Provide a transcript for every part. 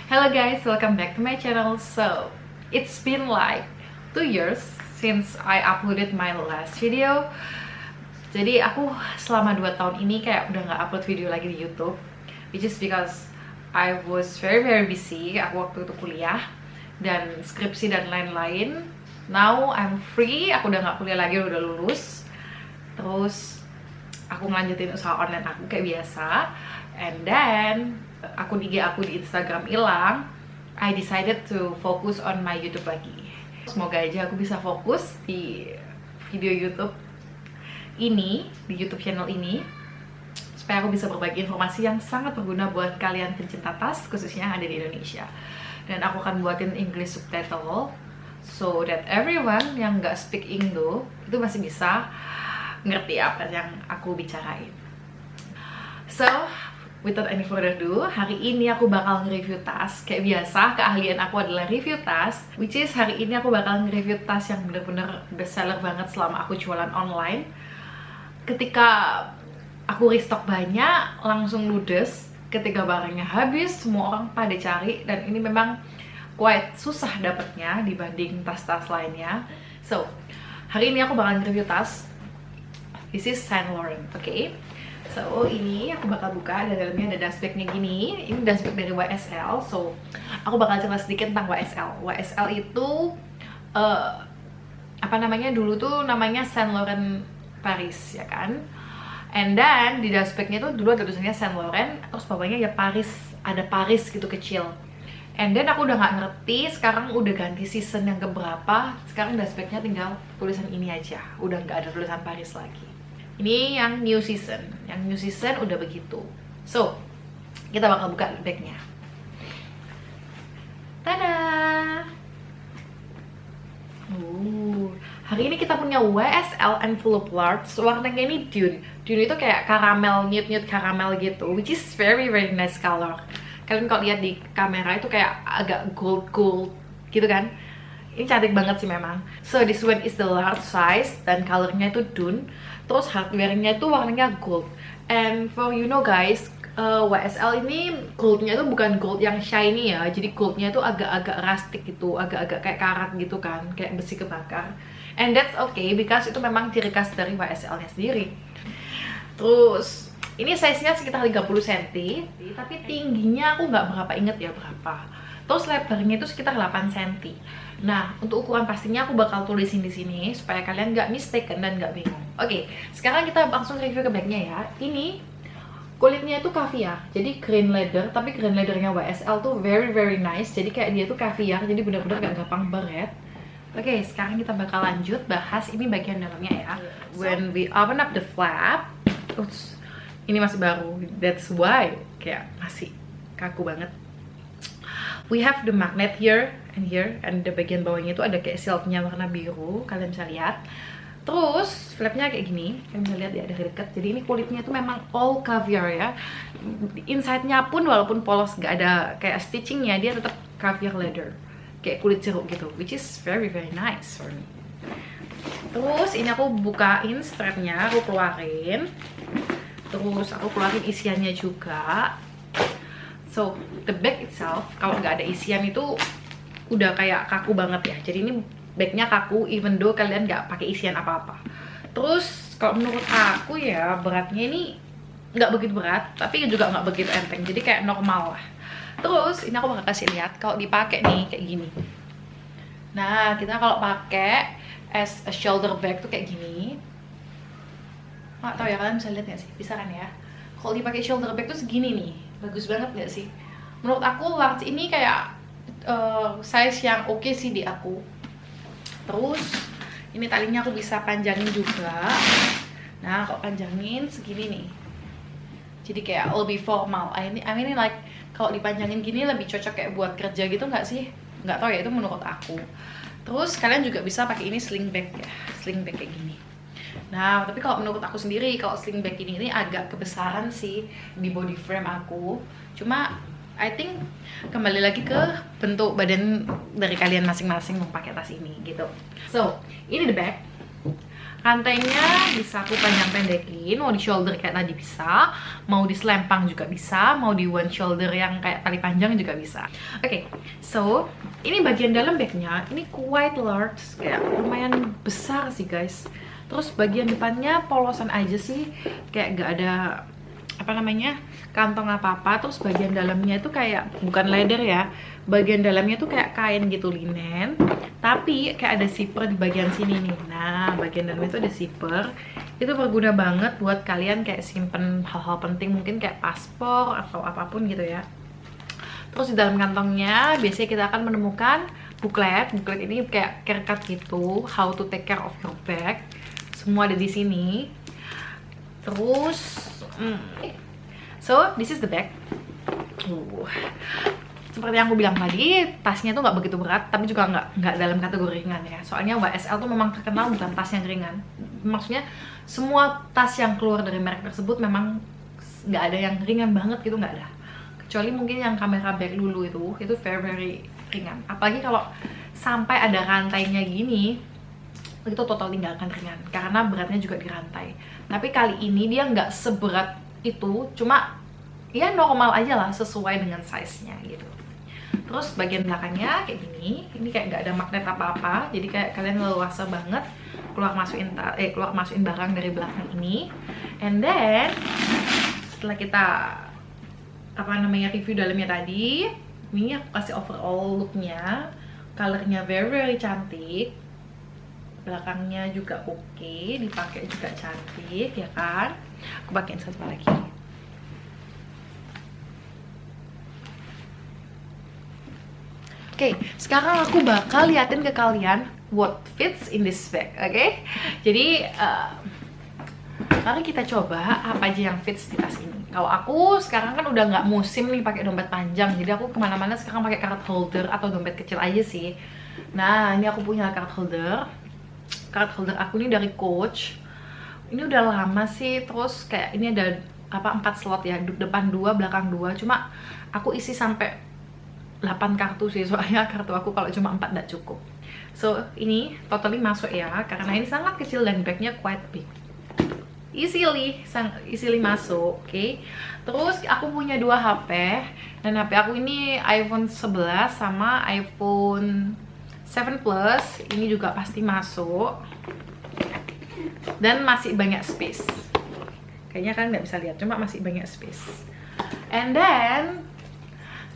Hello guys, welcome back to my channel. So, it's been like 2 years since I uploaded my last video. Jadi aku selama 2 tahun ini kayak udah nggak upload video lagi di YouTube, which is because I was very busy. Aku waktu itu kuliah dan skripsi dan lain-lain. Now I'm free, aku udah nggak kuliah lagi, udah lulus. Terus aku ngelanjutin usaha online aku kayak biasa. And then akun IG aku di Instagram hilang. I decided to focus on my YouTube lagi. Semoga aja aku bisa fokus di video YouTube ini, di YouTube channel ini, supaya aku bisa berbagi informasi yang sangat berguna buat kalian pencinta tas, khususnya yang ada di Indonesia. Dan aku akan buatin English subtitle, so that everyone yang nggak speak Indo itu masih bisa ngerti apa yang aku bicarain. So, without any further ado, hari ini aku bakal nge-review tas. Kayak biasa, keahlian aku adalah review tas, which is hari ini aku bakal nge-review tas yang bener-bener bestseller banget selama aku jualan online. Ketika aku restock banyak, langsung ludes. Ketika barangnya habis, semua orang pada cari, dan ini memang quite susah dapetnya dibanding tas-tas lainnya. So, hari ini aku bakal nge-review tas. This is Saint Laurent, okay? So, ini aku bakal buka, dan dalamnya ada dust bagnya gini. Ini dust bag dari YSL. So, aku bakal cerita sedikit tentang YSL. YSL itu apa namanya, dulu tuh namanya Saint Laurent Paris, ya kan? And then di dust bagnya tuh dulu ada tulisannya Saint Laurent, terus bawahnya ya Paris, ada Paris gitu kecil. And then aku udah nggak ngerti, sekarang udah ganti season yang keberapa. Sekarang dust bagnya tinggal tulisan ini aja, udah nggak ada tulisan Paris lagi. Ini yang new season. Yang new season udah begitu. So, kita bakal buka bagnya. Tada! Hari ini kita punya YSL Envelope Large. Warnanya ini Dune. Dune itu kayak karamel, nude karamel gitu, which is very nice color. Kalian kalau lihat di kamera itu kayak agak gold gitu kan. Ini cantik banget sih memang. So this one is the large size, dan colornya itu Dune. Terus hardware-nya itu warnanya gold. And for you know guys, YSL ini goldnya itu bukan gold yang shiny ya. Jadi goldnya itu agak-agak rustic gitu, agak-agak kayak karat gitu kan, kayak besi kebakar. And that's okay because itu memang ciri khas dari YSL-nya sendiri. Terus ini size-nya sekitar 30 cm, tapi tingginya aku nggak berapa inget ya berapa. Terus lebarnya itu sekitar 8 cm. Nah, untuk ukuran pastinya aku bakal tulisin di sini supaya kalian nggak mistaken dan nggak bingung. Oke, sekarang kita langsung review ke bagnya ya. Ini kulitnya itu caviar, jadi green leather, tapi green leathernya YSL tuh very nice. Jadi kayak dia tuh caviar, jadi bener-bener gak gampang beret. Oke, sekarang kita bakal lanjut bahas ini bagian dalamnya ya. When we open up the flap, oops, ini masih baru, that's why kayak masih kaku banget. We have the magnet here, and the bagian bawahnya itu ada kayak silknya warna biru, kalian bisa lihat. Terus flapnya kayak gini, kalian bisa lihat ya dari dekat. Jadi ini kulitnya itu memang all caviar ya. Inside-nya pun walaupun polos, gak ada kayak stitchingnya, dia tetap caviar leather, kayak kulit jeruk gitu, which is very nice for me. Terus ini aku bukain strapnya, aku keluarin. Terus aku keluarin isiannya juga. So, the bag itself, kalau nggak ada isian itu udah kayak kaku banget ya. Jadi ini bagnya kaku, even though kalian nggak pakai isian apa-apa. Terus, kalau menurut aku ya, beratnya ini nggak begitu berat, tapi juga nggak begitu enteng. Jadi kayak normal lah. Terus, ini aku bakal kasih lihat kalau dipakai nih, kayak gini. Nah, kita kalau pakai as a shoulder bag tuh kayak gini. Nggak tahu ya, kalian bisa lihat nggak sih? Bisa kan ya? Kalau dipakai shoulder bag tuh segini nih. Bagus banget gak sih? Menurut aku large ini kayak size yang oke sih di aku. Terus ini talinya aku bisa panjangin juga. Nah, kalau panjangin segini nih, jadi kayak lebih formal. I mean like kalau dipanjangin gini lebih cocok kayak buat kerja gitu nggak sih? Nggak tahu ya, itu menurut aku. Terus kalian juga bisa pakai ini sling bag ya, sling bag kayak gini. Nah, tapi kalau menurut aku sendiri, kalau sling bag ini agak kebesaran sih di body frame aku. Cuma, I think kembali lagi ke bentuk badan dari kalian masing-masing mau pakai tas ini gitu. So, ini the bag. Rantainya bisa aku panjang-pendekin, mau di shoulder kayak tadi bisa, mau di selempang juga bisa, mau di one shoulder yang kayak tali panjang juga bisa. Oke, so ini bagian dalam bagnya, ini quite large, kayak lumayan besar sih guys. Terus bagian depannya polosan aja sih, kayak gak ada apa namanya kantong apa-apa. Terus bagian dalamnya itu kayak bukan leather ya, bagian dalamnya tuh kayak kain gitu, linen, tapi kayak ada zipper di bagian sini nih. Nah, bagian dalamnya itu ada zipper. Itu berguna banget buat kalian kayak simpen hal-hal penting, mungkin kayak paspor atau apapun gitu ya. Terus di dalam kantongnya biasanya kita akan menemukan booklet. Booklet ini kayak care card gitu, how to take care of your bag. Semua ada di sini. Terus so this is the bag. Seperti yang aku bilang tadi, tasnya tuh nggak begitu berat, tapi juga nggak dalam kategori ringan ya. Soalnya YSL tuh memang terkenal bukan tas yang ringan. Maksudnya semua tas yang keluar dari merek tersebut memang nggak ada yang ringan banget gitu, nggak ada. Kecuali mungkin yang kamera bag dulu itu very ringan. Apalagi kalau sampai ada rantainya gini, itu total tinggalkan ringan, karena beratnya juga di rantai. Tapi kali ini dia nggak seberat itu, cuma ya normal aja lah, sesuai dengan size-nya gitu. Terus bagian belakangnya kayak gini, ini kayak nggak ada magnet apa-apa, jadi kayak kalian leluasa banget keluar masukin barang dari belakang ini. And then setelah kita review dalamnya tadi, ini aku kasih overall looknya, colornya very cantik, belakangnya juga oke, dipakai juga cantik ya kan. Aku pakein satu lagi. Oke, sekarang aku bakal liatin ke kalian what fits in this bag, oke? Jadi mari kita coba apa aja yang fits di tas ini. Kalau aku sekarang kan udah nggak musim nih pakai dompet panjang, jadi aku kemana-mana sekarang pakai card holder atau dompet kecil aja sih. Nah, ini aku punya card holder. Card holder aku ini dari Coach. Ini udah lama sih, terus kayak ini ada 4 slot ya, depan 2, belakang 2. Cuma aku isi sampai 8 kartu sih, soalnya kartu aku kalau cuma 4 nggak cukup. So ini totally masuk ya, karena ini sangat kecil dan bagnya quite big, easily masuk. Oke. Terus aku punya 2 HP, dan HP aku ini iPhone 11 sama iPhone 7 Plus. Ini juga pasti masuk, dan masih banyak space. Kayaknya kan nggak bisa lihat, cuma masih banyak space. And then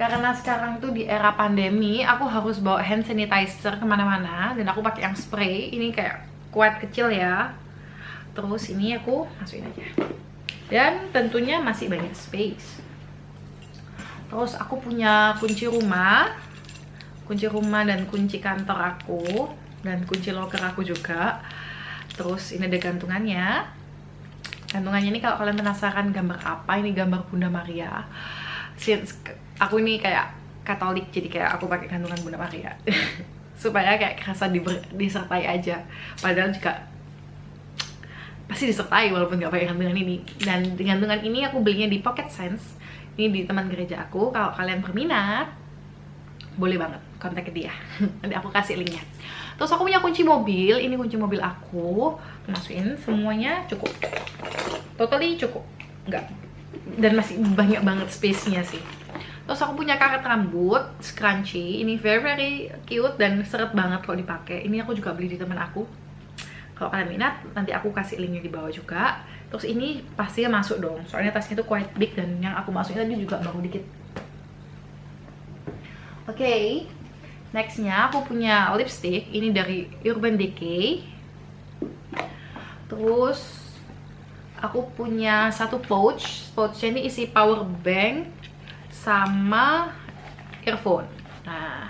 karena sekarang tuh di era pandemi, aku harus bawa hand sanitizer kemana-mana, dan aku pakai yang spray. Ini kayak kuat kecil ya. Terus ini aku masukin aja, dan tentunya masih banyak space. Terus aku punya kunci rumah dan kunci kantor aku, dan kunci locker aku juga. Terus ini ada gantungannya. Gantungannya ini kalau kalian penasaran gambar apa, ini gambar Bunda Maria. Aku ini kayak Katolik, jadi kayak aku pakai gantungan Bunda Maria supaya kayak kerasa disertai aja. Padahal juga pasti disertai walaupun nggak pakai gantungan ini. Dan gantungan ini aku belinya di Pocket Sense. Ini di teman gereja aku. Kalau kalian berminat, boleh banget kontak ke dia. Nanti aku kasih linknya. Terus aku punya kunci mobil. Ini kunci mobil aku. Masukin semuanya cukup. Totally cukup. Enggak. Dan masih banyak banget space-nya sih. Terus aku punya karet rambut scrunchie. Ini very cute dan seret banget kalau dipakai. Ini aku juga beli di teman aku. Kalau kalian minat, nanti aku kasih linknya di bawah juga. Terus ini pastinya masuk dong, soalnya tasnya itu quite big, dan yang aku masukin tadi juga baru dikit. Oke, nextnya aku punya lipstick. Ini dari Urban Decay. Terus aku punya satu pouchnya ini isi power bank sama earphone. Nah,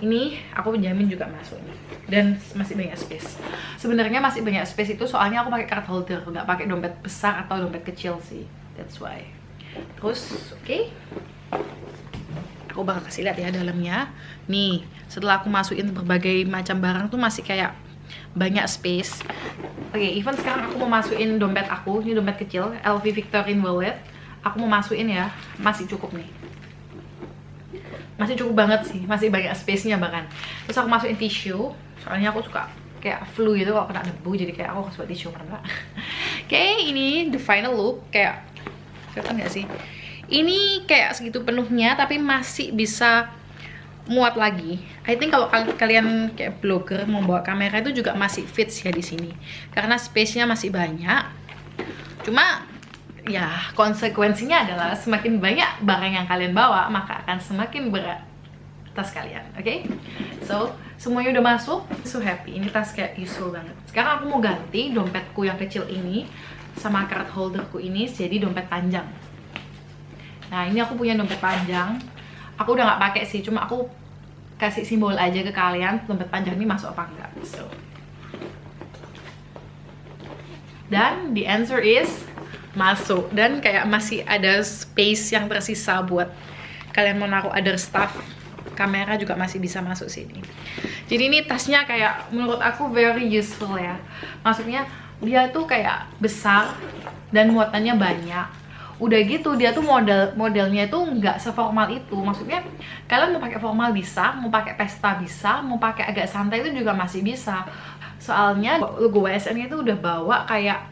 ini aku jamin juga masuk nih, dan masih banyak space. Sebenarnya masih banyak space itu soalnya aku pakai card holder, nggak pakai dompet besar atau dompet kecil sih, that's why. Terus oke, aku bakal kasih lihat ya dalamnya. Nih, setelah aku masukin berbagai macam barang tuh masih kayak banyak space. Oke, even sekarang aku mau masukin dompet aku, ini dompet kecil LV Victorine Wallet. Aku mau masukin ya, masih cukup nih. Masih cukup banget sih, masih banyak space-nya bahkan. Terus aku masukin tisu, soalnya aku suka kayak flu gitu kalau kena debu, jadi kayak aku harus buat tisu karena. Oke, ini the final look. Kayak kelihatan nggak sih? Ini kayak segitu penuhnya tapi masih bisa muat lagi. I think kalau kalian kayak blogger mau bawa kamera itu juga masih fits ya di sini. Karena space-nya masih banyak. Cuma ya konsekuensinya adalah semakin banyak barang yang kalian bawa, maka akan semakin berat tas kalian, oke? So, semuanya udah masuk, so happy. Ini tas kayak useful banget. Sekarang aku mau ganti dompetku yang kecil ini sama card holderku ini jadi dompet panjang. Nah, ini aku punya dompet panjang. Aku udah nggak pakai sih, cuma aku kasih simbol aja ke kalian dompet panjang ini masuk apa enggak. So, dan the answer is masuk, dan kayak masih ada space yang tersisa buat kalian mau naruh other stuff. Kamera juga masih bisa masuk sini. Jadi ini tasnya kayak menurut aku very useful ya. Maksudnya dia tuh kayak besar dan muatannya banyak. Udah gitu dia tuh modelnya itu nggak seformal itu. Maksudnya kalian mau pakai formal bisa, mau pakai pesta bisa, mau pakai agak santai itu juga masih bisa. Soalnya logo WSN itu udah bawa kayak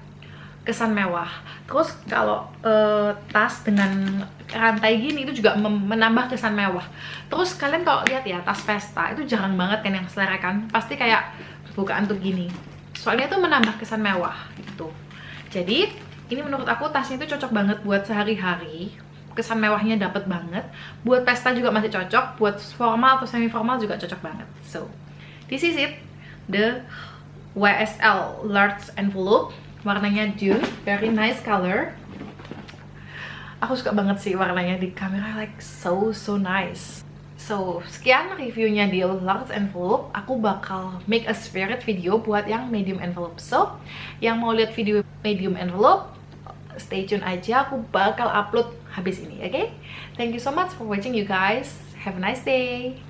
kesan mewah. Terus kalau tas dengan rantai gini itu juga menambah kesan mewah. Terus kalian kalau lihat ya tas pesta itu jarang banget kan yang selera kan, pasti kayak bukaan tuh gini. Soalnya tuh menambah kesan mewah gitu. Jadi ini menurut aku tasnya itu cocok banget buat sehari-hari. Kesan mewahnya dapet banget. Buat pesta juga masih cocok. Buat formal atau semi formal juga cocok banget. So this is it, the WSL large envelope. Warnanya Dune, very nice color. Aku suka banget sih warnanya di kamera, like so nice. So, sekian reviewnya di large envelope. Aku bakal make a separate video buat yang medium envelope. So, yang mau lihat video medium envelope, stay tune aja. Aku bakal upload habis ini, oke? Thank you so much for watching you guys. Have a nice day.